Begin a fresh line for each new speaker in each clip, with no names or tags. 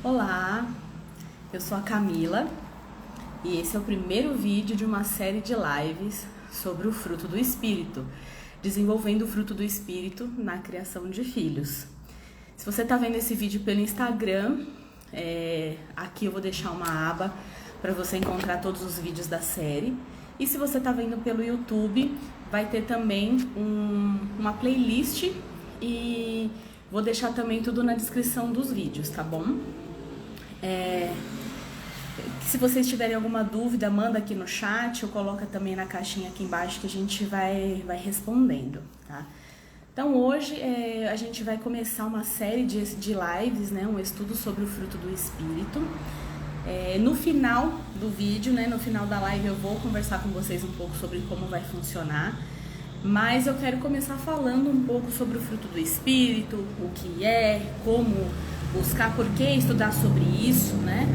Olá, eu sou a Camila e esse é o primeiro vídeo de uma série de lives sobre o fruto do Espírito, desenvolvendo o fruto do Espírito na criação de filhos. Se você está vendo esse vídeo pelo Instagram, aqui eu vou deixar uma aba para você encontrar todos os vídeos da série. E se você está vendo pelo YouTube, vai ter também uma playlist e vou deixar também tudo na descrição dos vídeos, tá bom? Se vocês tiverem alguma dúvida, manda aqui no chat ou coloca também na caixinha aqui embaixo que a gente vai respondendo, tá? Então hoje a gente vai começar uma série de lives, né? Um estudo sobre o fruto do Espírito. No final do vídeo, né, no final da live eu vou conversar com vocês um pouco sobre como vai funcionar, mas eu quero começar falando um pouco sobre o fruto do Espírito, o que é, como buscar, por que estudar sobre isso, né?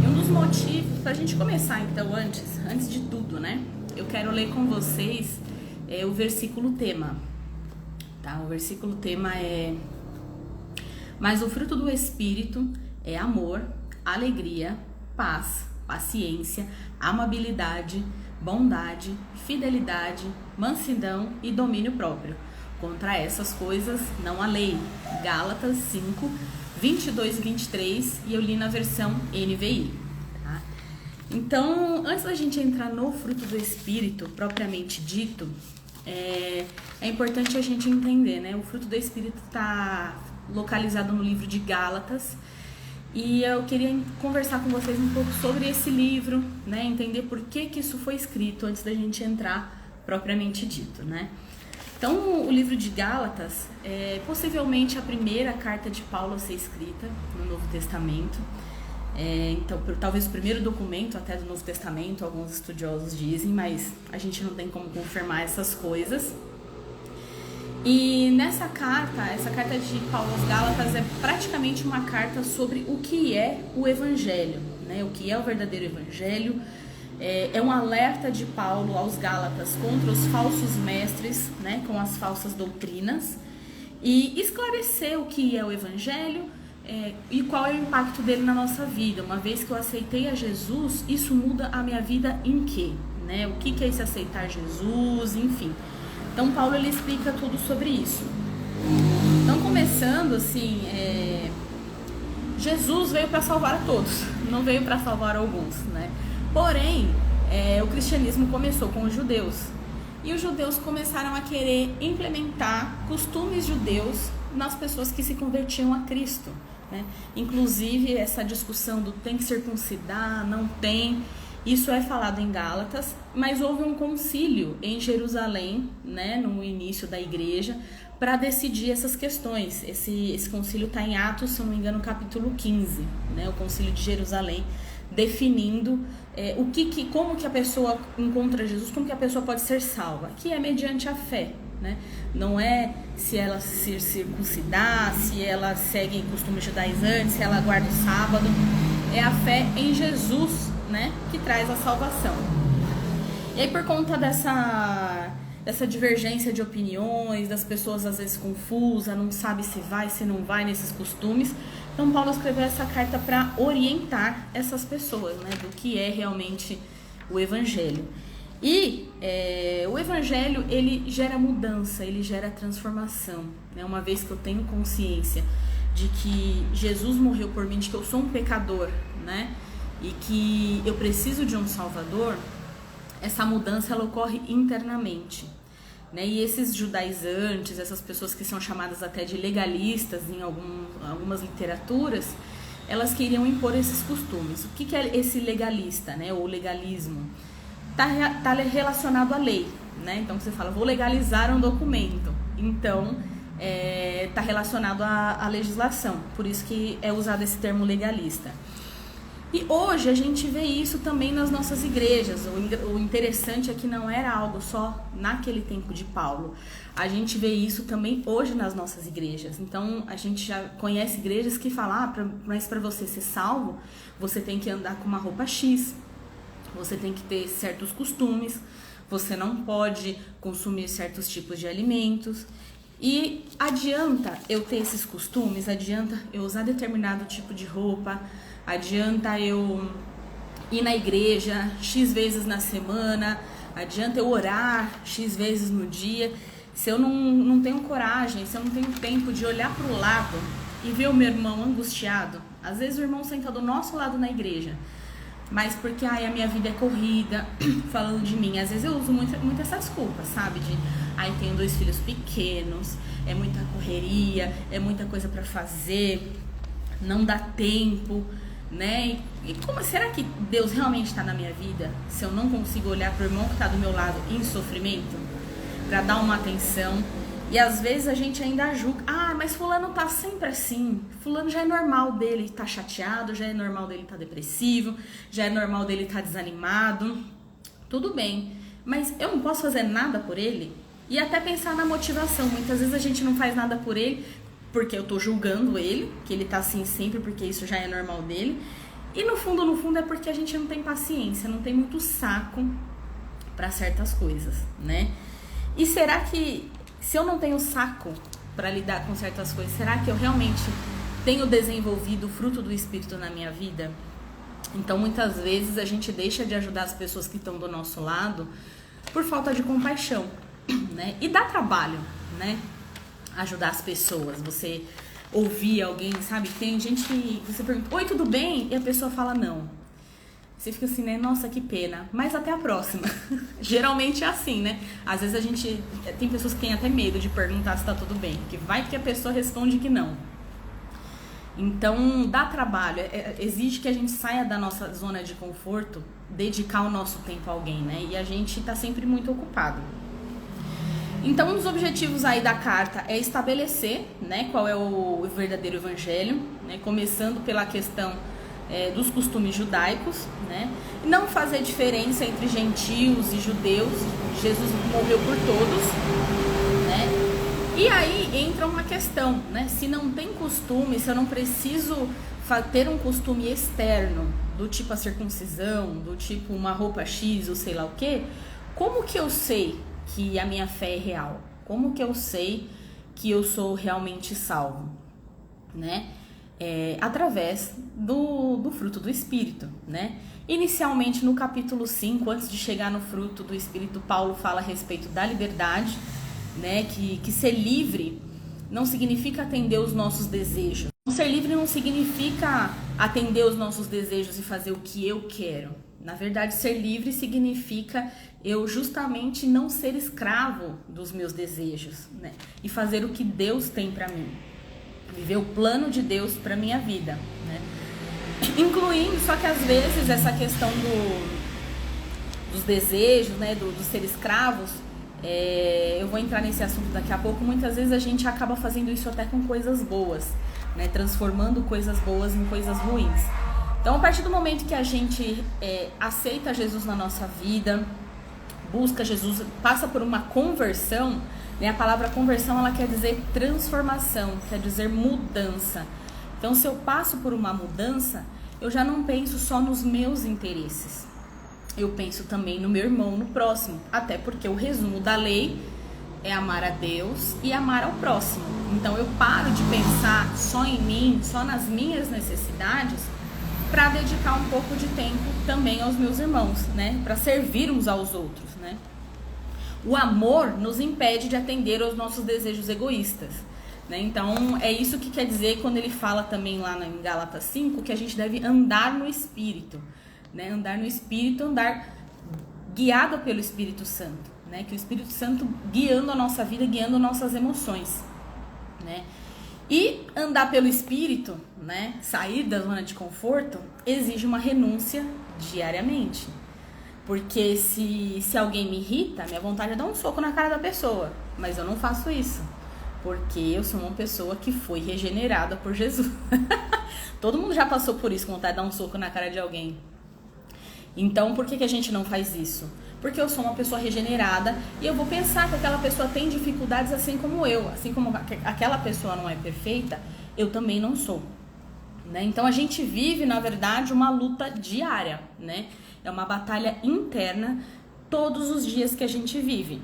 E um dos motivos, para a gente começar então, antes de tudo, né, eu quero ler com vocês o versículo tema, tá? O versículo tema é: mas o fruto do Espírito é amor, alegria, paz, paciência, amabilidade, bondade, fidelidade, mansidão e domínio próprio. Contra essas coisas não há lei. Gálatas 5, 22 e 23, e eu li na versão NVI. Tá? Então, antes da gente entrar no fruto do Espírito, propriamente dito, é importante a gente entender, né? O fruto do Espírito está localizado no livro de Gálatas, e eu queria conversar com vocês um pouco sobre esse livro, né? Entender por que isso foi escrito antes da gente entrar propriamente dito, né? Então, o livro de Gálatas é possivelmente a primeira carta de Paulo a ser escrita no Novo Testamento. Então, talvez o primeiro documento até do Novo Testamento, alguns estudiosos dizem, mas a gente não tem como confirmar essas coisas. E essa carta de Paulo aos Gálatas é praticamente uma carta sobre o que é o Evangelho, né? O que é o verdadeiro Evangelho. É um alerta de Paulo aos Gálatas contra os falsos mestres, né? Com as falsas doutrinas, e esclarecer o que é o Evangelho e qual é o impacto dele na nossa vida. Uma vez que eu aceitei a Jesus, isso muda a minha vida em quê? Né? O que é esse aceitar Jesus, enfim. Então, Paulo ele explica tudo sobre isso. Então, começando assim, Jesus veio para salvar a todos, não veio para salvar alguns, né? Porém, o cristianismo começou com os judeus, e os judeus começaram a querer implementar costumes judeus nas pessoas que se convertiam a Cristo, né? Inclusive, essa discussão do tem que circuncidar, não tem... Isso é falado em Gálatas, mas houve um concílio em Jerusalém, né, no início da igreja, para decidir essas questões. Esse concílio está em Atos, se eu não me engano, capítulo 15, né, o concílio de Jerusalém, definindo como que a pessoa encontra Jesus, como que a pessoa pode ser salva, que é mediante a fé, né? Não é se ela se circuncidar, se ela segue costumes judaizantes, se ela guarda o sábado, é a fé em Jesus, né, que traz a salvação. E aí, por conta dessa divergência de opiniões, das pessoas às vezes confusas, não sabe se vai, se não vai nesses costumes, então Paulo escreveu essa carta para orientar essas pessoas, né, do que é realmente o Evangelho. E o Evangelho, ele gera mudança, ele gera transformação, né? Uma vez que eu tenho consciência de que Jesus morreu por mim, de que eu sou um pecador, né, e que eu preciso de um Salvador, essa mudança ela ocorre internamente, né? E esses judaizantes, essas pessoas que são chamadas até de legalistas em algumas literaturas, elas queriam impor esses costumes. O que é esse legalista, né? Ou legalismo? Tá relacionado à lei, né? Então você fala, vou legalizar um documento, então tá relacionado à legislação, por isso que é usado esse termo legalista. E hoje a gente vê isso também nas nossas igrejas. O interessante é que não era algo só naquele tempo de Paulo. A gente vê isso também hoje nas nossas igrejas. Então a gente já conhece igrejas que falam, mas para você ser salvo, você tem que andar com uma roupa X, você tem que ter certos costumes, você não pode consumir certos tipos de alimentos. E adianta eu ter esses costumes, adianta eu usar determinado tipo de roupa, adianta eu ir na igreja X vezes na semana, adianta eu orar X vezes no dia, se eu não tenho coragem, se eu não tenho tempo de olhar para o lado e ver o meu irmão angustiado. Às vezes o irmão senta do nosso lado na igreja, mas porque a minha vida é corrida, falando de mim. Às vezes eu uso muito essa desculpa, sabe? Tenho 2 filhos pequenos, é muita correria, é muita coisa pra fazer, não dá tempo, né? E como será que Deus realmente tá na minha vida se eu não consigo olhar pro irmão que tá do meu lado em sofrimento pra dar uma atenção? E às vezes a gente ainda julga, mas fulano tá sempre assim, fulano já é normal dele tá chateado, já é normal dele tá depressivo, já é normal dele tá desanimado, tudo bem, mas eu não posso fazer nada por ele? E até pensar na motivação, muitas vezes a gente não faz nada por ele porque eu tô julgando ele, que ele tá assim sempre porque isso já é normal dele, e no fundo é porque a gente não tem paciência, não tem muito saco pra certas coisas, né? E será que se eu não tenho saco para lidar com certas coisas, será que eu realmente tenho desenvolvido o fruto do Espírito na minha vida? Então, muitas vezes a gente deixa de ajudar as pessoas que estão do nosso lado por falta de compaixão, né? E dá trabalho, né? Ajudar as pessoas. Você ouvir alguém, sabe? Tem gente que você pergunta, oi, tudo bem? E a pessoa fala não. Você fica assim, né? Nossa, que pena. Mas até a próxima. Geralmente é assim, né? Às vezes a gente... Tem pessoas que têm até medo de perguntar se tá tudo bem. Que vai que a pessoa responde que não. Então, dá trabalho. Exige que a gente saia da nossa zona de conforto, dedicar o nosso tempo a alguém, né? E a gente tá sempre muito ocupado. Então, um dos objetivos aí da carta é estabelecer, né? Qual é o verdadeiro evangelho, né? Começando pela questão... dos costumes judaicos, né? Não fazer diferença entre gentios e judeus. Jesus morreu por todos, né? E aí entra uma questão, né? Se não tem costume, se eu não preciso ter um costume externo, do tipo a circuncisão, do tipo uma roupa X ou sei lá o quê, como que eu sei que a minha fé é real? Como que eu sei que eu sou realmente salvo, né? Através do fruto do Espírito, né? Inicialmente no capítulo 5, antes de chegar no fruto do Espírito, Paulo fala a respeito da liberdade, né? Que ser livre não significa atender os nossos desejos. Ser livre não significa atender os nossos desejos e fazer o que eu quero. Na verdade, ser livre significa eu justamente não ser escravo dos meus desejos, né? E fazer o que Deus tem para mim. Viver o plano de Deus para minha vida, né? Incluindo, só que às vezes essa questão dos desejos, né, do ser escravos, eu vou entrar nesse assunto daqui a pouco. Muitas vezes a gente acaba fazendo isso até com coisas boas, né, transformando coisas boas em coisas ruins. Então, a partir do momento que a gente aceita Jesus na nossa vida, busca Jesus, passa por uma conversão, né? A palavra conversão, ela quer dizer transformação, quer dizer mudança. Então, se eu passo por uma mudança, eu já não penso só nos meus interesses. Eu penso também no meu irmão, no próximo. Até porque o resumo da lei é amar a Deus e amar ao próximo. Então, eu paro de pensar só em mim, só nas minhas necessidades, para dedicar um pouco de tempo também aos meus irmãos, né? Para servir uns aos outros, né? O amor nos impede de atender aos nossos desejos egoístas, né? Então, é isso que quer dizer quando ele fala também lá em Gálatas 5, que a gente deve andar no Espírito, né? Andar no Espírito, andar guiado pelo Espírito Santo, né? Que o Espírito Santo guiando a nossa vida, guiando nossas emoções, né? E andar pelo Espírito, né? Sair da zona de conforto, exige uma renúncia diariamente. Porque se alguém me irrita, minha vontade é dar um soco na cara da pessoa. Mas eu não faço isso. Porque eu sou uma pessoa que foi regenerada por Jesus. Todo mundo já passou por isso, com vontade de dar um soco na cara de alguém. Então, por que a gente não faz isso? Porque eu sou uma pessoa regenerada e eu vou pensar que aquela pessoa tem dificuldades assim como eu. Assim como aquela pessoa não é perfeita, eu também não sou, né? Então, a gente vive, na verdade, uma luta diária, né? É uma batalha interna todos os dias que a gente vive.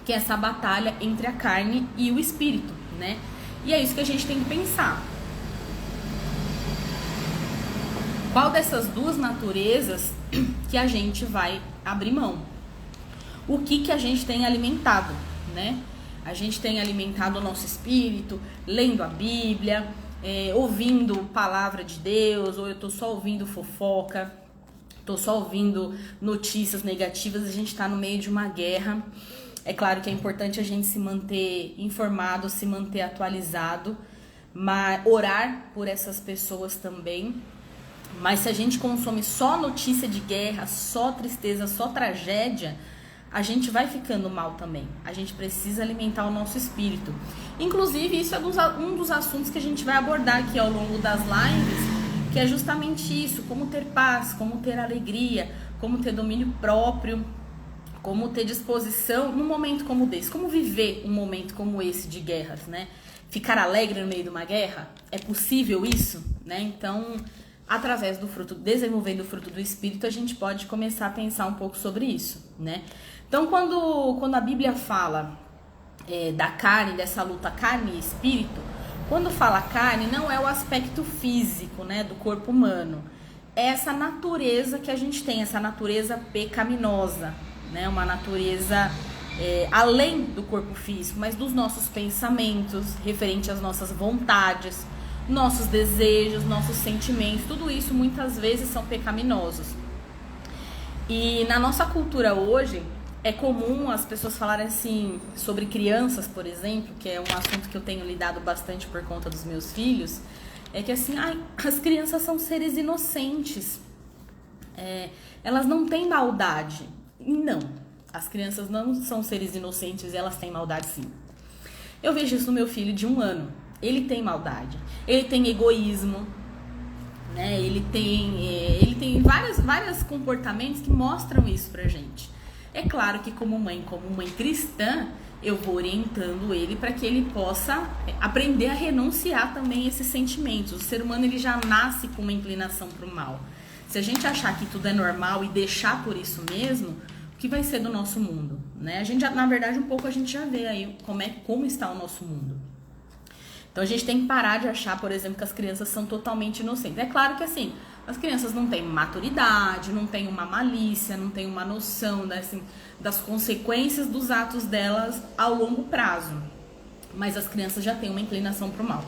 que é essa batalha entre a carne e o espírito, né? E é isso que a gente tem que pensar. Qual dessas duas naturezas que a gente vai abrir mão? O que a gente tem alimentado, né? A gente tem alimentado o nosso espírito, lendo a Bíblia, ouvindo palavra de Deus, ou eu tô só ouvindo fofoca, tô só ouvindo notícias negativas. A gente tá no meio de uma guerra. É claro que é importante a gente se manter informado, se manter atualizado, mas orar por essas pessoas também. Mas se a gente consome só notícia de guerra, só tristeza, só tragédia, a gente vai ficando mal também. A gente precisa alimentar o nosso espírito. Inclusive, isso é um dos assuntos que a gente vai abordar aqui ao longo das lives, que é justamente isso: como ter paz, como ter alegria, como ter domínio próprio, como ter disposição num momento como desse, como viver um momento como esse de guerras, né? Ficar alegre no meio de uma guerra, é possível isso, né? Então, através do fruto, desenvolvendo o fruto do Espírito, a gente pode começar a pensar um pouco sobre isso, né? Então, quando a Bíblia fala da carne, dessa luta carne e espírito, quando fala carne, não é o aspecto físico, né, do corpo humano. É essa natureza que a gente tem, essa natureza pecaminosa, né? Uma natureza além do corpo físico, mas dos nossos pensamentos, referente às nossas vontades, nossos desejos, nossos sentimentos. Tudo isso muitas vezes são pecaminosos. E na nossa cultura hoje é comum as pessoas falarem assim sobre crianças, por exemplo, que é um assunto que eu tenho lidado bastante por conta dos meus filhos, é que assim, as crianças são seres inocentes, elas não têm maldade. E não, as crianças não são seres inocentes, elas têm maldade sim. Eu vejo isso no meu filho de 1 ano. Ele tem maldade, ele tem egoísmo, né? Ele tem vários comportamentos que mostram isso pra gente. É claro que como mãe cristã, eu vou orientando ele para que ele possa aprender a renunciar também a esses sentimentos. O ser humano, ele já nasce com uma inclinação para o mal. Se a gente achar que tudo é normal e deixar por isso mesmo, o que vai ser do nosso mundo, né? A gente já, na verdade, um pouco a gente já vê aí como está o nosso mundo. Então a gente tem que parar de achar, por exemplo, que as crianças são totalmente inocentes. É claro que assim, as crianças não têm maturidade, não têm uma malícia, não têm uma noção das consequências dos atos delas ao longo prazo. Mas as crianças já têm uma inclinação para o mal,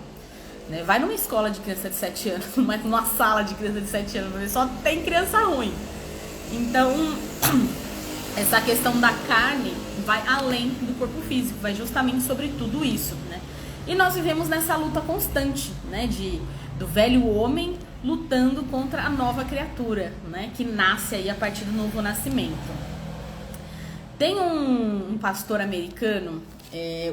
né? Vai numa escola de criança de 7 anos, numa sala de criança de 7 anos, só tem criança ruim. Então, essa questão da carne vai além do corpo físico, vai justamente sobre tudo isso, né? E nós vivemos nessa luta constante, né, do velho homem lutando contra a nova criatura, né, que nasce aí a partir do novo nascimento. Tem um pastor americano,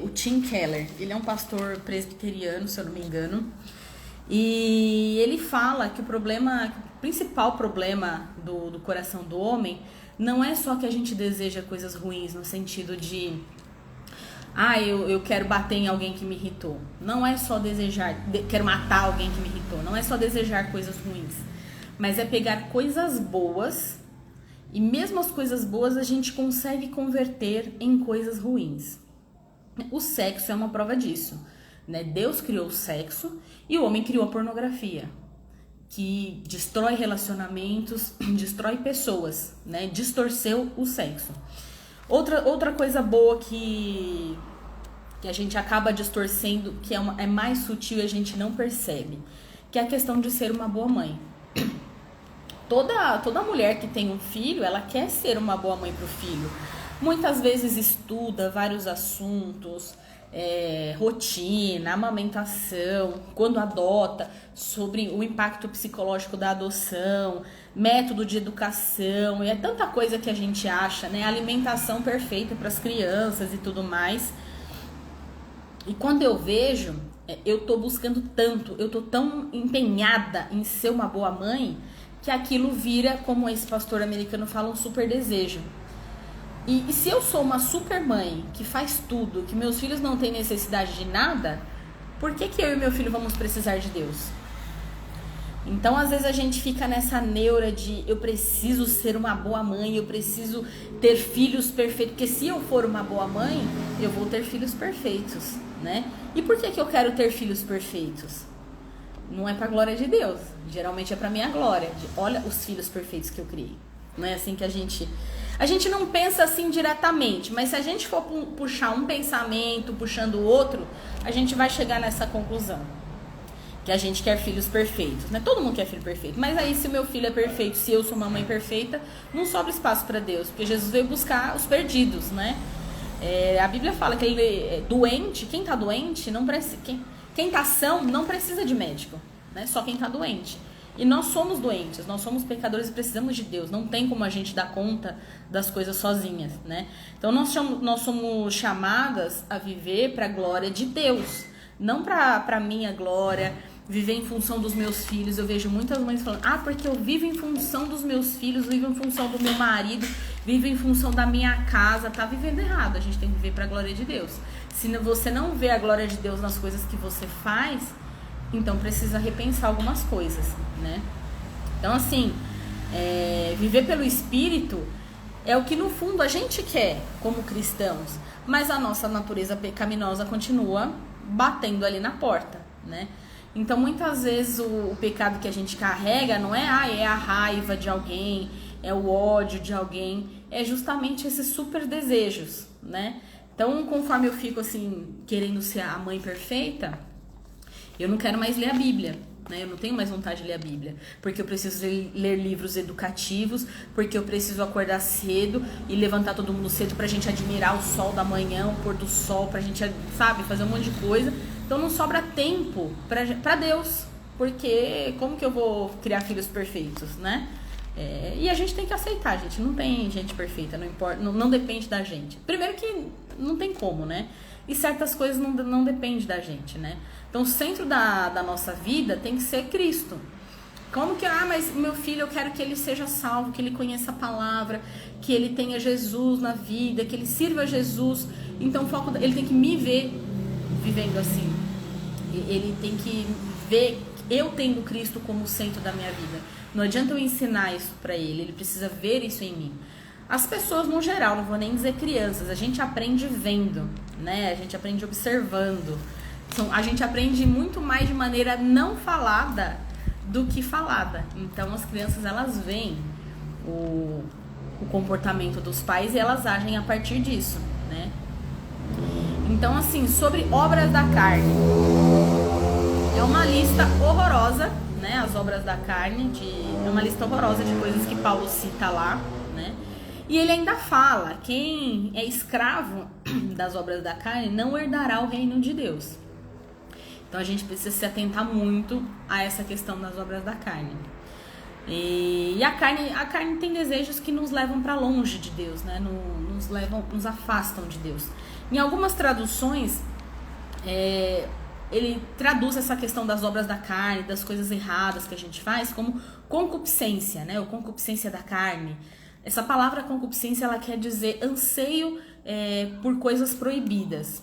o Tim Keller. Ele é um pastor presbiteriano, se eu não me engano, e ele fala que o principal problema do coração do homem não é só que a gente deseja coisas ruins, no sentido de eu quero bater em alguém que me irritou. Não é só desejar, quero matar alguém que me irritou. Não é só desejar coisas ruins, mas é pegar coisas boas, e mesmo as coisas boas a gente consegue converter em coisas ruins. O sexo é uma prova disso, né? Deus criou o sexo e o homem criou a pornografia, que destrói relacionamentos, destrói pessoas, né? Distorceu o sexo. Outra coisa boa que a gente acaba distorcendo, que é mais sutil e a gente não percebe, que é a questão de ser uma boa mãe. Toda mulher que tem um filho, ela quer ser uma boa mãe para o filho. Muitas vezes estuda vários assuntos, rotina, amamentação, quando adota, sobre o impacto psicológico da adoção, método de educação, e é tanta coisa que a gente acha, né? Alimentação perfeita para as crianças e tudo mais. E quando eu vejo, eu tô buscando tanto, eu tô tão empenhada em ser uma boa mãe, que aquilo vira, como esse pastor americano fala, um super desejo. E se eu sou uma super mãe, que faz tudo, que meus filhos não têm necessidade de nada, por que eu e meu filho vamos precisar de Deus? Então, às vezes a gente fica nessa neura de eu preciso ser uma boa mãe, eu preciso ter filhos perfeitos, porque se eu for uma boa mãe, eu vou ter filhos perfeitos, né? E por que eu quero ter filhos perfeitos? Não é pra glória de Deus, geralmente é pra minha glória. Olha os filhos perfeitos que eu criei. Não é assim que a gente não pensa assim diretamente, mas se a gente for puxar um pensamento, puxando o outro, a gente vai chegar nessa conclusão. Que a gente quer filhos perfeitos, né? Todo mundo quer filho perfeito. Mas aí, se o meu filho é perfeito, se eu sou uma mãe perfeita, não sobra espaço para Deus. Porque Jesus veio buscar os perdidos, né? A Bíblia fala que ele é doente. Quem tá doente, não precisa... Quem tá são, não precisa de médico, né? Só quem tá doente. E nós somos doentes, nós somos pecadores e precisamos de Deus. Não tem como a gente dar conta das coisas sozinhas, né? Então, nós somos chamadas a viver para a glória de Deus. Não para minha glória, viver em função dos meus filhos. Eu vejo muitas mães falando, porque eu vivo em função dos meus filhos, vivo em função do meu marido, vivo em função da minha casa. Tá vivendo errado, a gente tem que viver para a glória de Deus. Se você não vê a glória de Deus nas coisas que você faz, então precisa repensar algumas coisas, né? Então, assim, viver pelo Espírito é o que no fundo a gente quer como cristãos, mas a nossa natureza pecaminosa continua batendo ali na porta, né? Então, muitas vezes o pecado que a gente carrega não é a raiva de alguém, é o ódio de alguém, é justamente esses super desejos, né? Então, conforme eu fico assim, querendo ser a mãe perfeita, eu não quero mais ler a Bíblia, né? Eu não tenho mais vontade de ler a Bíblia, porque eu preciso ler livros educativos, porque eu preciso acordar cedo e levantar todo mundo cedo pra gente admirar o sol da manhã, o pôr do sol, pra gente, sabe, fazer um monte de coisa. Então não sobra tempo pra Deus, porque como que eu vou criar filhos perfeitos, né? E a gente tem que aceitar, gente, não tem gente perfeita, não importa, não depende da gente. Primeiro que não tem como, né? E certas coisas não dependem da gente, né? Então o centro da nossa vida tem que ser Cristo. Como que, mas meu filho, eu quero que ele seja salvo, que ele conheça a palavra, que ele tenha Jesus na vida, que ele sirva a Jesus. Então o foco, ele tem que me ver vivendo assim. Ele tem que ver eu tendo Cristo como o centro da minha vida. Não adianta eu ensinar isso pra ele precisa ver isso em mim. As pessoas no geral, não vou nem dizer crianças, a gente aprende vendo, né? A gente aprende observando. Então, a gente aprende muito mais de maneira não falada do que falada. Então as crianças, elas veem o comportamento dos pais e elas agem a partir disso, né? Então, assim, sobre obras da carne, é uma lista horrorosa, né? As obras da carne, é uma lista horrorosa de coisas que Paulo cita lá, né? E ele ainda fala, quem é escravo das obras da carne não herdará o reino de Deus. Então a gente precisa se atentar muito a essa questão das obras da carne. E a carne tem desejos que nos levam para longe de Deus, né? Nos afastam de Deus. Em algumas traduções, ele traduz essa questão das obras da carne, das coisas erradas que a gente faz, como concupiscência, né? Ou concupiscência da carne. Essa palavra concupiscência, ela quer dizer anseio por coisas proibidas.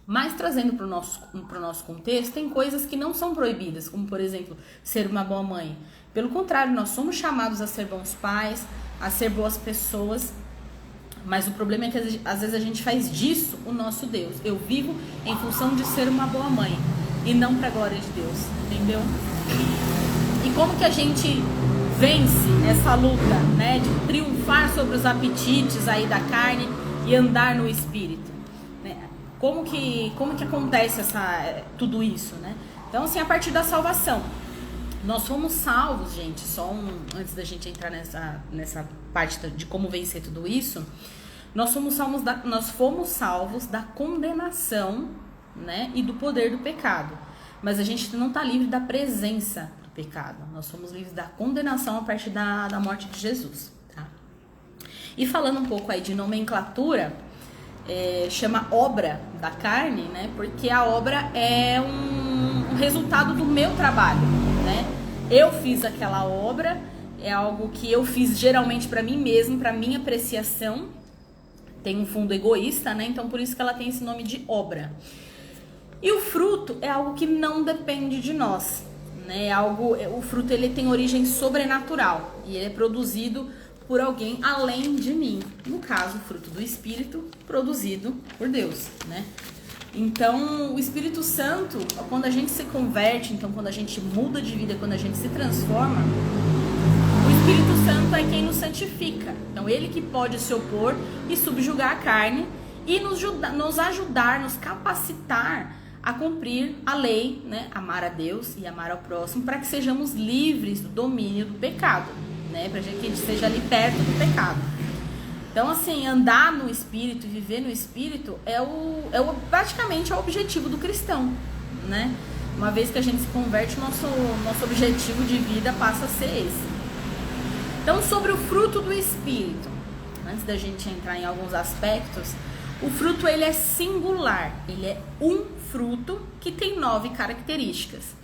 Mas trazendo para o nosso contexto, tem coisas que não são proibidas, como por exemplo, ser uma boa mãe. Pelo contrário, nós somos chamados a ser bons pais, a ser boas pessoas, mas o problema é que às vezes a gente faz disso o nosso Deus. Eu vivo em função de ser uma boa mãe e não para a glória de Deus, entendeu? E como que a gente vence essa luta, né, de triunfar sobre os apetites aí da carne e andar no Espírito? Como que acontece tudo isso, né? Então, assim, a partir da salvação. Nós fomos salvos, gente, antes da gente entrar nessa parte de como vencer tudo isso, nós fomos salvos da condenação, né, e do poder do pecado. Mas a gente não está livre da presença do pecado. Nós somos livres da condenação a partir da morte de Jesus, tá? E falando um pouco aí de nomenclatura, chama obra da carne, né? Porque a obra é um resultado do meu trabalho, né? Eu fiz aquela obra, é algo que eu fiz geralmente para mim mesmo, para minha apreciação. Tem um fundo egoísta, né? Então por isso que ela tem esse nome de obra. E o fruto é algo que não depende de nós, né? O fruto ele tem origem sobrenatural e ele é produzido por alguém além de mim. No caso, o fruto do Espírito produzido por Deus, né? Então, o Espírito Santo, quando a gente se converte, então quando a gente muda de vida, quando a gente se transforma, o Espírito Santo é quem nos santifica. Então, ele que pode se opor e subjugar a carne e nos ajudar, nos capacitar a cumprir a lei, né? Amar a Deus e amar ao próximo, para que sejamos livres do domínio do pecado, né? Para que a gente esteja ali perto do pecado. Então, assim, andar no Espírito e viver no Espírito praticamente é o objetivo do cristão, né? Uma vez que a gente se converte, nosso objetivo de vida passa a ser esse. Então, sobre o fruto do Espírito, antes da gente entrar em alguns aspectos, o fruto ele é singular, ele é um fruto que tem 9 características.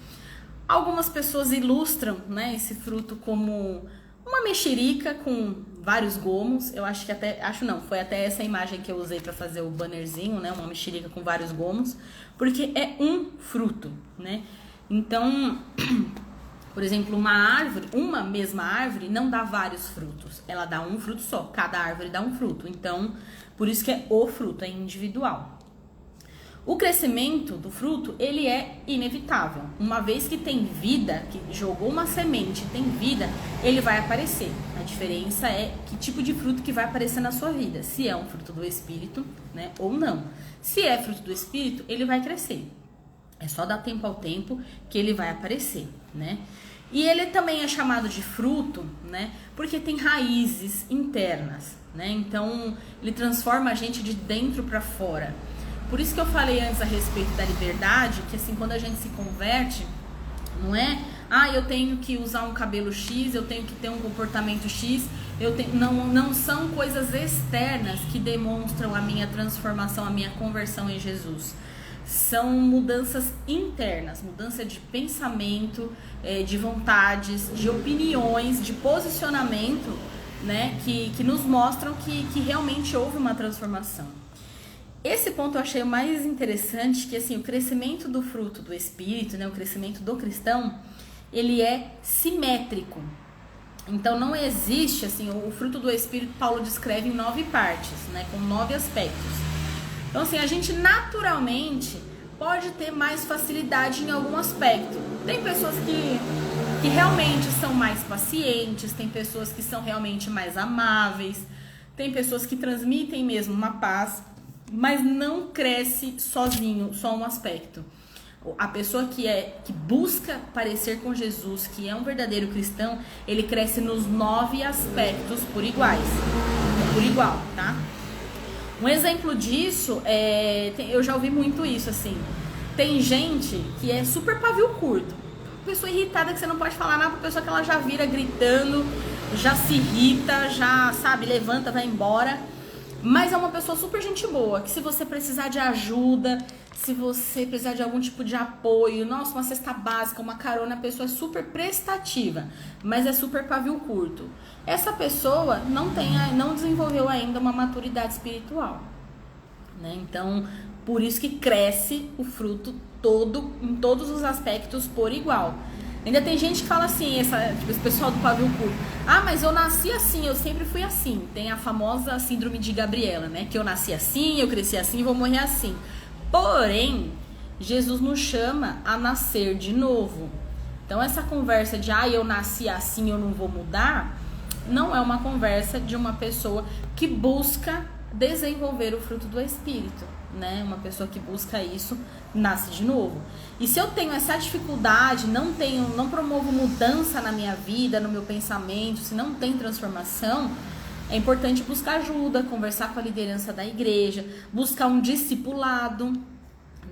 Algumas pessoas ilustram, né, esse fruto como uma mexerica com vários gomos. Foi até essa imagem que eu usei para fazer o bannerzinho, né, uma mexerica com vários gomos, porque é um fruto, né? Então, por exemplo, uma mesma árvore não dá vários frutos, ela dá um fruto só, cada árvore dá um fruto. Então, por isso que é o fruto, é individual. O crescimento do fruto, ele é inevitável. Uma vez que tem vida, que jogou uma semente, tem vida, ele vai aparecer. A diferença é que tipo de fruto que vai aparecer na sua vida. Se é um fruto do Espírito, né, ou não. Se é fruto do Espírito, ele vai crescer. É só dar tempo ao tempo que ele vai aparecer, né? E ele também é chamado de fruto, né, porque tem raízes internas, né? Então, ele transforma a gente de dentro para fora. Por isso que eu falei antes a respeito da liberdade, que assim, quando a gente se converte, não é, eu tenho que usar um cabelo X, eu tenho que ter um comportamento X, não são coisas externas que demonstram a minha transformação, a minha conversão em Jesus. São mudanças internas, mudança de pensamento, de vontades, de opiniões, de posicionamento, né, que nos mostram que realmente houve uma transformação. Esse ponto eu achei o mais interessante, que assim, o crescimento do fruto do Espírito, né, o crescimento do cristão, ele é simétrico. Então não existe, assim, o fruto do Espírito Paulo descreve em 9 partes, né, com 9 aspectos. Então assim, a gente naturalmente pode ter mais facilidade em algum aspecto. Tem pessoas que realmente são mais pacientes, tem pessoas que são realmente mais amáveis, tem pessoas que transmitem mesmo uma paz, mas não cresce sozinho, só um aspecto. A pessoa que busca parecer com Jesus, que é um verdadeiro cristão, ele cresce nos 9 aspectos por igual, tá? Um exemplo disso, eu já ouvi muito isso, assim. Tem gente que é super pavio curto, pessoa irritada que você não pode falar nada pra pessoa, que ela já vira gritando, já se irrita, já, sabe, levanta, vai embora. Mas é uma pessoa super gente boa, que se você precisar de ajuda, se você precisar de algum tipo de apoio, nossa, uma cesta básica, uma carona, a pessoa é super prestativa, mas é super pavio curto. Essa pessoa não desenvolveu ainda uma maturidade espiritual, né? Então, por isso que cresce o fruto em todos os aspectos por igual. Ainda tem gente que fala assim, esse pessoal do pavio curto, mas eu nasci assim, eu sempre fui assim. Tem a famosa síndrome de Gabriela, né? Que eu nasci assim, eu cresci assim e vou morrer assim. Porém, Jesus nos chama a nascer de novo. Então essa conversa de eu nasci assim, eu não vou mudar, não é uma conversa de uma pessoa que busca desenvolver o fruto do Espírito, né? Uma pessoa que busca isso nasce de novo. E se eu tenho essa dificuldade, não promovo mudança na minha vida, no meu pensamento, se não tem transformação, é importante buscar ajuda, conversar com a liderança da igreja, buscar um discipulado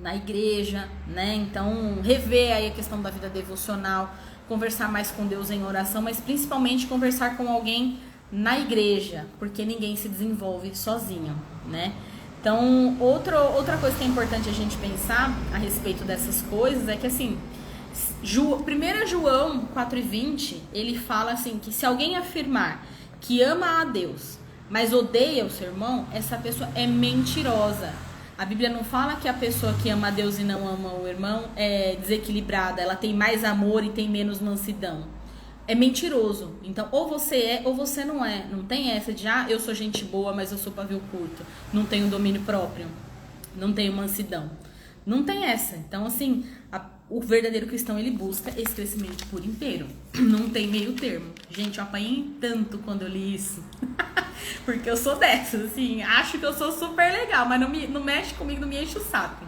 na igreja, né? Então, rever aí a questão da vida devocional, conversar mais com Deus em oração, mas principalmente conversar com alguém na igreja, porque ninguém se desenvolve sozinho, né? Então, outra coisa que é importante a gente pensar a respeito dessas coisas é que, assim, 1 João 4,20, ele fala assim, que se alguém afirmar que ama a Deus, mas odeia o seu irmão, essa pessoa é mentirosa. A Bíblia não fala que a pessoa que ama a Deus e não ama o irmão é desequilibrada, ela tem mais amor e tem menos mansidão. É mentiroso. Então, ou você é ou você não é. Não tem essa de, eu sou gente boa, mas eu sou pavio curto. Não tenho domínio próprio. Não tenho mansidão. Não tem essa. Então, assim, o verdadeiro cristão, ele busca esse crescimento por inteiro. Não tem meio termo. Gente, eu apanhei tanto quando eu li isso. Porque eu sou dessas, assim, acho que eu sou super legal, mas não mexe comigo, não me enche o saco.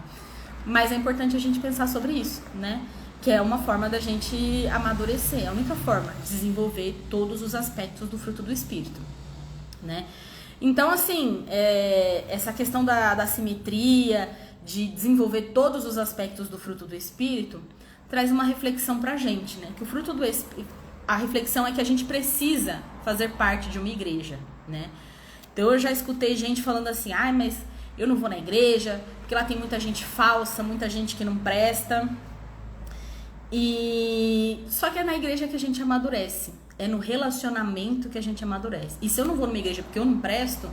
Mas é importante a gente pensar sobre isso, né? Que é uma forma da gente amadurecer, é a única forma de desenvolver todos os aspectos do fruto do Espírito, né? Então, assim, essa questão da simetria, de desenvolver todos os aspectos do fruto do Espírito, traz uma reflexão pra gente, né? Que o fruto do Espírito, a reflexão é que a gente precisa fazer parte de uma igreja, né? Então eu já escutei gente falando assim, mas eu não vou na igreja, porque lá tem muita gente falsa, muita gente que não presta. E só que é na igreja que a gente amadurece, é no relacionamento que a gente amadurece. E se eu não vou numa igreja porque eu não presto,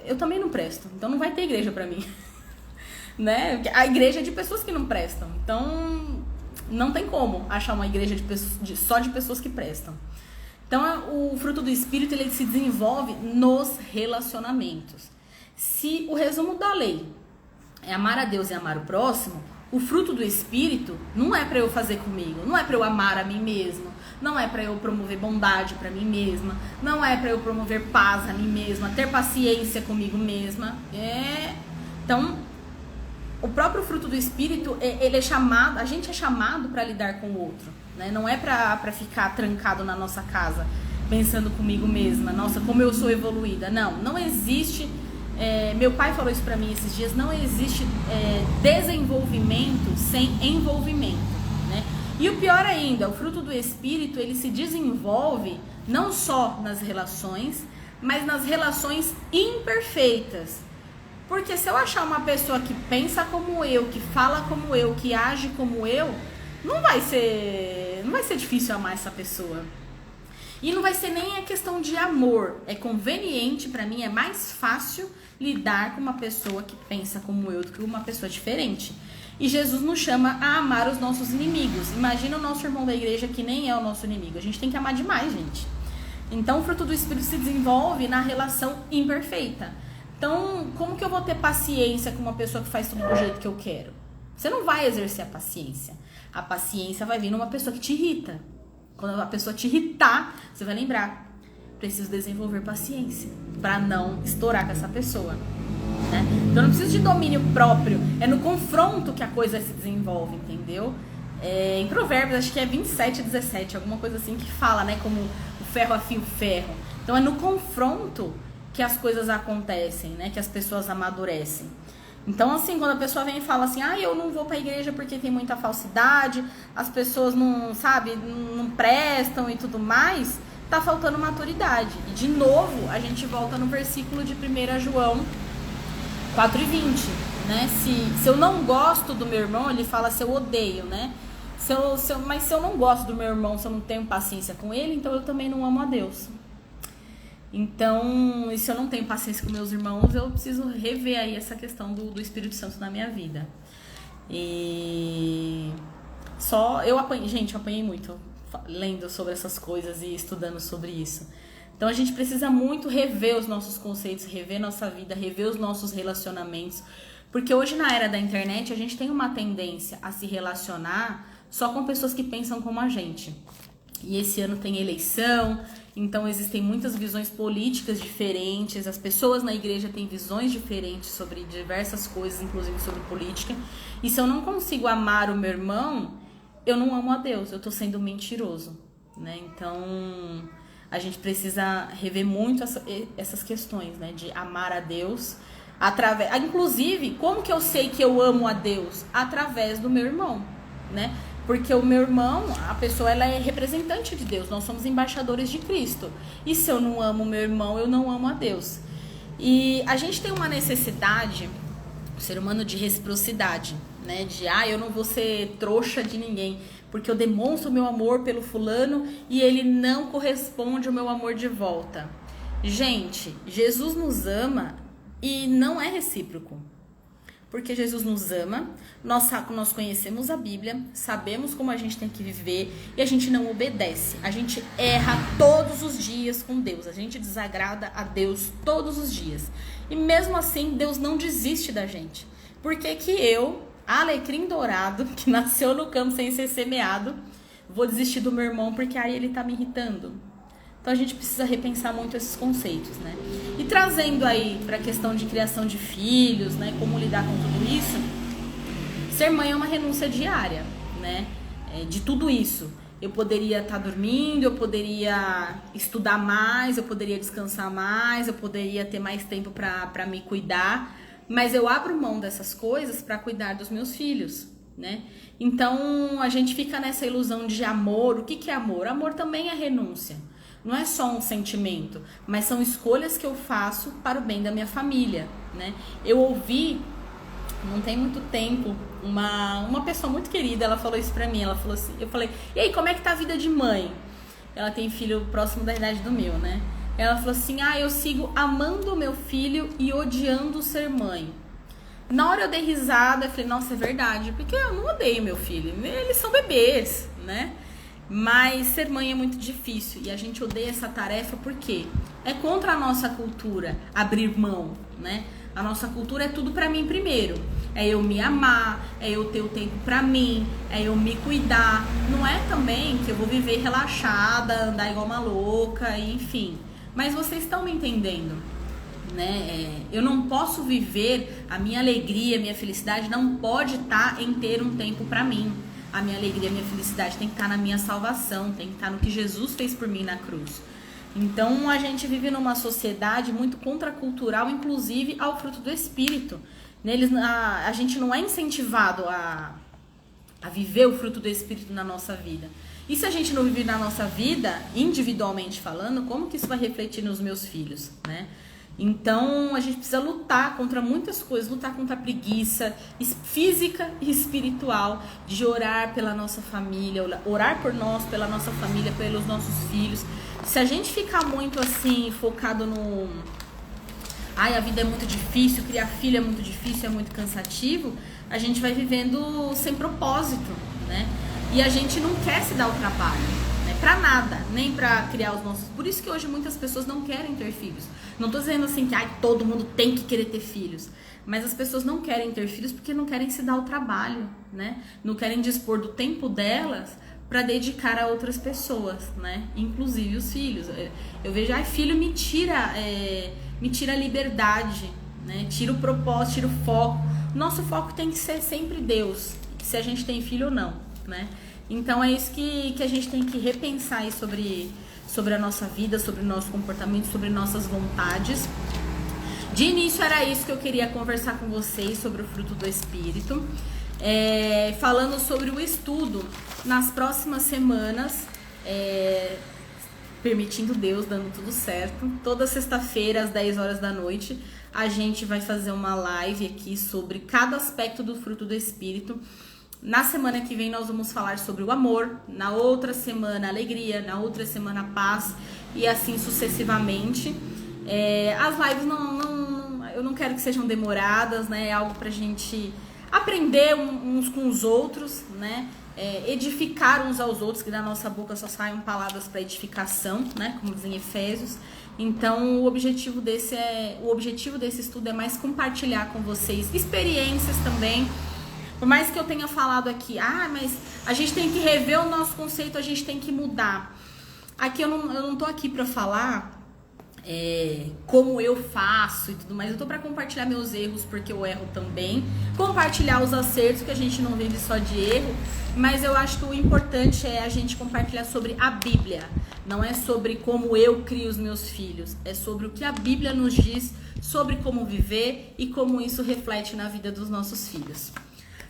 eu também não presto, então não vai ter igreja pra mim. Né? A igreja é de pessoas que não prestam, então não tem como achar uma igreja só de pessoas que prestam. Então o fruto do Espírito, ele se desenvolve nos relacionamentos. Se o resumo da lei é amar a Deus e amar o próximo, o fruto do Espírito não é para eu fazer comigo, não é para eu amar a mim mesmo, não é para eu promover bondade para mim mesma, não é para eu promover paz a mim mesma, ter paciência comigo mesma. Então, o próprio fruto do Espírito, ele é chamado, a gente é chamado para lidar com o outro, né? Não é para ficar trancado na nossa casa, pensando comigo mesma, nossa, como eu sou evoluída. Não existe. Meu pai falou isso pra mim esses dias, não existe desenvolvimento sem envolvimento, né? E o pior ainda, o fruto do Espírito, ele se desenvolve não só nas relações, mas nas relações imperfeitas. Porque se eu achar uma pessoa que pensa como eu, que fala como eu, que age como eu, não vai ser difícil amar essa pessoa. E não vai ser nem a questão de amor. É conveniente, pra mim, é mais fácil lidar com uma pessoa que pensa como eu do que uma pessoa diferente. E Jesus nos chama a amar os nossos inimigos. Imagina o nosso irmão da igreja que nem é o nosso inimigo. A gente tem que amar demais, gente. Então o fruto do Espírito se desenvolve na relação imperfeita. Então, como que eu vou ter paciência com uma pessoa que faz tudo do jeito que eu quero? Você não vai exercer a paciência. A paciência vai vir numa pessoa que te irrita. Quando a pessoa te irritar, você vai lembrar, preciso desenvolver paciência para não estourar com essa pessoa, né? Então eu não preciso de domínio próprio, é no confronto que a coisa se desenvolve, entendeu? Em Provérbios, acho que é 27:17, alguma coisa assim que fala, né, como o ferro afia o ferro. Então é no confronto que as coisas acontecem, né, que as pessoas amadurecem. Então, assim, quando a pessoa vem e fala assim, eu não vou pra igreja porque tem muita falsidade, as pessoas não prestam e tudo mais, tá faltando maturidade. E, de novo, a gente volta no versículo de 1 João 4:20, né? Se eu não gosto do meu irmão, ele fala se eu odeio, né? Mas se eu não gosto do meu irmão, se eu não tenho paciência com ele, então eu também não amo a Deus. Então, e se eu não tenho paciência com meus irmãos, eu preciso rever aí essa questão do Espírito Santo na minha vida. E eu apanhei muito lendo sobre essas coisas e estudando sobre isso. Então a gente precisa muito rever os nossos conceitos, rever nossa vida, rever os nossos relacionamentos. Porque hoje, na era da internet, a gente tem uma tendência a se relacionar só com pessoas que pensam como a gente. E esse ano tem eleição, então existem muitas visões políticas diferentes, as pessoas na igreja têm visões diferentes sobre diversas coisas, inclusive sobre política. E se eu não consigo amar o meu irmão, eu não amo a Deus, eu tô sendo mentiroso, né? Então a gente precisa rever muito essas questões, né? De amar a Deus inclusive, como que eu sei que eu amo a Deus? Através do meu irmão, né? Porque o meu irmão, a pessoa, ela é representante de Deus. Nós somos embaixadores de Cristo. E se eu não amo o meu irmão, eu não amo a Deus. E a gente tem uma necessidade, o ser humano, de reciprocidade, né? De, eu não vou ser trouxa de ninguém, porque eu demonstro o meu amor pelo fulano e ele não corresponde ao meu amor de volta. Gente, Jesus nos ama E não é recíproco. Porque Jesus nos ama, nós conhecemos a Bíblia, sabemos como a gente tem que viver e a gente não obedece. A gente erra todos os dias com Deus, a gente desagrada a Deus todos os dias. E mesmo assim, Deus não desiste da gente. Por que que eu, alecrim dourado, que nasceu no campo sem ser semeado, vou desistir do meu irmão porque aí ele tá me irritando? Então a gente precisa repensar muito esses conceitos, né? E trazendo aí para a questão de criação de filhos, né? Como lidar com tudo isso. Ser mãe é uma renúncia diária, né? De tudo isso. Eu poderia estar dormindo, eu poderia estudar mais, eu poderia descansar mais, eu poderia ter mais tempo para me cuidar. Mas eu abro mão dessas coisas para cuidar dos meus filhos, né? Então a gente fica nessa ilusão de amor. O que é amor? Amor também é renúncia. Não é só um sentimento, mas são escolhas que eu faço para o bem da minha família, né? Eu ouvi, não tem muito tempo, uma pessoa muito querida, ela falou isso pra mim, ela falou assim, eu falei, e aí, como é que tá a vida de mãe? Ela tem filho próximo da idade do meu, né? Ela falou assim, eu sigo amando o meu filho e odiando ser mãe. Na hora eu dei risada, eu falei, nossa, é verdade, porque eu não odeio meu filho, eles são bebês, né? Mas ser mãe é muito difícil e a gente odeia essa tarefa porque é contra a nossa cultura abrir mão, né? A nossa cultura é tudo pra mim primeiro. É eu me amar, é eu ter o tempo pra mim, é eu me cuidar. Não é também que eu vou viver relaxada, andar igual uma louca, enfim. Mas vocês estão me entendendo, né? Eu não posso viver a minha alegria, a minha felicidade não pode estar em ter um tempo pra mim. A minha alegria, a minha felicidade tem que estar na minha salvação, tem que estar no que Jesus fez por mim na cruz. Então a gente vive numa sociedade muito contracultural, inclusive ao fruto do Espírito. A gente não é incentivado a viver o fruto do Espírito na nossa vida. E se a gente não vive na nossa vida, individualmente falando, como que isso vai refletir nos meus filhos, né? Então a gente precisa lutar contra muitas coisas, lutar contra a preguiça física e espiritual, de orar pela nossa família, orar por nós, pela nossa família, pelos nossos filhos. Se a gente ficar muito assim, focado no... a vida é muito difícil, criar filho é muito difícil, é muito cansativo, a gente vai vivendo sem propósito, né? E a gente não quer se dar o trabalho, né? Pra nada, nem pra criar os nossos... Por isso que hoje muitas pessoas não querem ter filhos. Não tô dizendo assim que todo mundo tem que querer ter filhos. Mas as pessoas não querem ter filhos porque não querem se dar o trabalho, né? Não querem dispor do tempo delas para dedicar a outras pessoas, né? Inclusive os filhos. Eu vejo, filho me tira a liberdade, né? Tira o propósito, tira o foco. Nosso foco tem que ser sempre Deus, se a gente tem filho ou não, né? Então é isso que a gente tem que repensar aí sobre a nossa vida, sobre o nosso comportamento, sobre nossas vontades. De início era isso que eu queria conversar com vocês sobre o fruto do Espírito. Falando sobre o estudo nas próximas semanas, permitindo Deus, dando tudo certo. Toda sexta-feira às 10 horas da noite a gente vai fazer uma live aqui sobre cada aspecto do fruto do Espírito. Na semana que vem nós vamos falar sobre o amor, na outra semana a alegria, na outra semana a paz e assim sucessivamente. As lives eu não quero que sejam demoradas, né? É algo pra gente aprender uns com os outros, né? Edificar uns aos outros, que da nossa boca só saem palavras para edificação, né? Como dizem Efésios. Então o objetivo desse estudo é mais compartilhar com vocês experiências também. Por mais que eu tenha falado aqui, mas a gente tem que rever o nosso conceito, a gente tem que mudar. Aqui eu não tô aqui para falar como eu faço e tudo mais. Eu tô para compartilhar meus erros, porque eu erro também. Compartilhar os acertos, que a gente não vive só de erro. Mas eu acho que o importante é a gente compartilhar sobre a Bíblia. Não é sobre como eu crio os meus filhos. É sobre o que a Bíblia nos diz sobre como viver e como isso reflete na vida dos nossos filhos.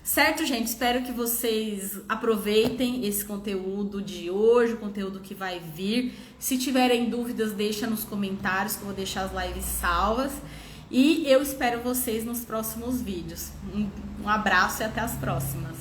Certo, gente? Espero que vocês aproveitem esse conteúdo de hoje, o conteúdo que vai vir. Se tiverem dúvidas, deixa nos comentários, que eu vou deixar as lives salvas. E eu espero vocês nos próximos vídeos. Um abraço e até as próximas.